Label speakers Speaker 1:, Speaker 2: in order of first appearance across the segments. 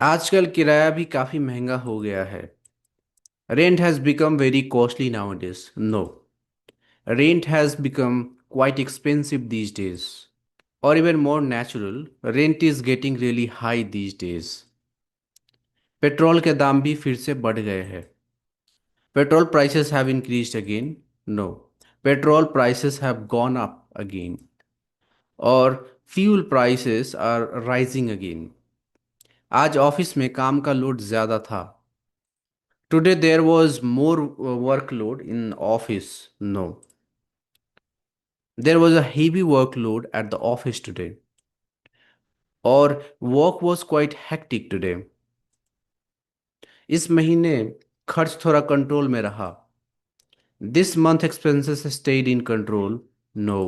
Speaker 1: आजकल किराया भी काफी महंगा हो गया है। Rent has become very costly nowadays. No, rent has become quite expensive these days. Or even more natural, rent is getting really high these days. Petrol के दाम भी फिर से बढ़ गए हैं। Petrol prices have increased again. No, petrol prices have gone up again. Or fuel prices are rising again. आज office में काम का लोड ज़्यादा था। Today there was more workload in office. No, there was a heavy workload at the office today. Or work was quite hectic today. इस महीने खर्च थोड़ा कंट्रोल में रहा। This month expenses stayed in control. No,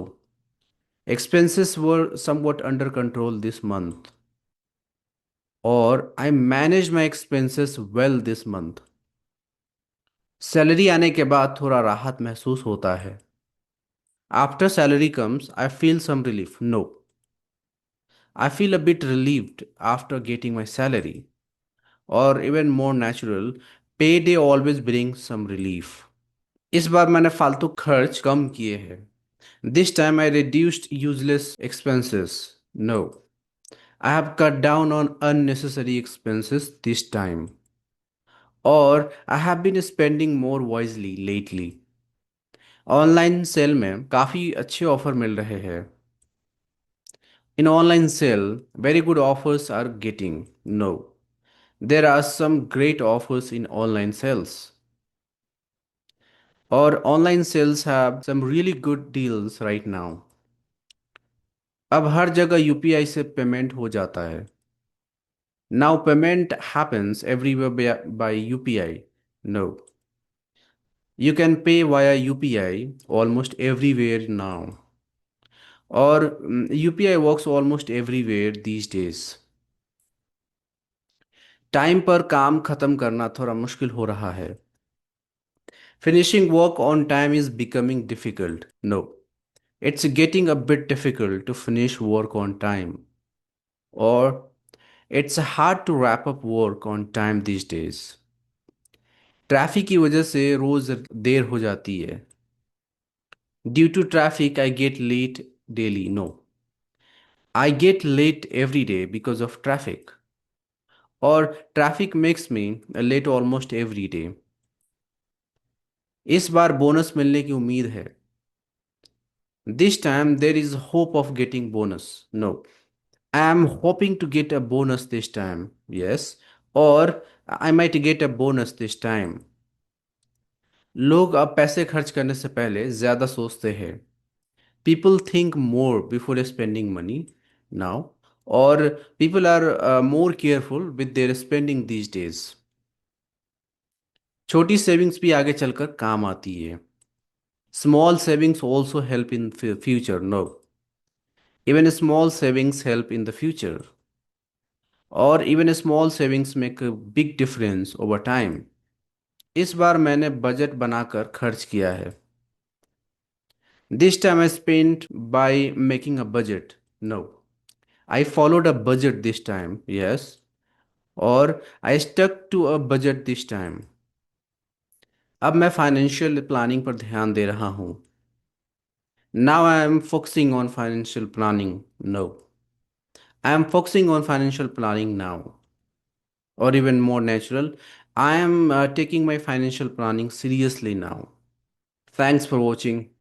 Speaker 1: expenses were somewhat under control this month. Or I managed my expenses well this month. Salary आने के बाद थोड़ा राहत महसूस होता है। After salary comes, I feel some relief. No, I feel a bit relieved after getting my salary. Or even more natural, payday always brings some relief. इस बार मैंने फालतू खर्च कम किए हैं। This time I reduced useless expenses. No, I have cut down on unnecessary expenses this time. Or I have been spending more wisely lately. Online sale में काफ़ी अच्छे offer मिल रहे हैं। In online sale, very good offers are getting. No, there are some great offers in online sales. Or online sales have some really good deals right now. अब हर जगह UPI से payment हो जाता है। Now payment happens everywhere by UPI. No, you can pay via UPI almost everywhere now. Or UPI works almost everywhere these days. Time पर काम खत्म करना थोड़ा मुश्किल हो रहा है। Finishing work on time is becoming difficult. No, it's getting a bit difficult to finish work on time. Or it's hard to wrap up work on time these days. Traffic की वजह से रोज देर हो जाती है। Due to traffic I get late daily. No, I get late every day because of traffic. और traffic makes me late almost every day. इस बार बोनस मिलने की उम्मीद है। This time there is hope of getting bonus. No, I am hoping to get a bonus this time. Yes, और I might get a bonus this time. लोग अब पैसे खर्च करने से पहले ज़्यादा सोचते हैं। People think more before spending money now, or people are more careful with their spending these days. छोटी सेविंग्स भी आगे चलकर काम आती है। Small savings also help in future. No, even small savings help in the future. Or even small savings make a big difference over time. इस बार मैंने budget बनाकर खर्च किया है। This time I spent by making a budget. No, I followed a budget this time. Yes, और I stuck to a budget this time. अब मैं financial planning पर ध्यान दे रहा हूँ। Now I am focusing on financial planning. No, I am focusing on financial planning now. और even more natural, I am taking my financial planning seriously now. Thanks for watching.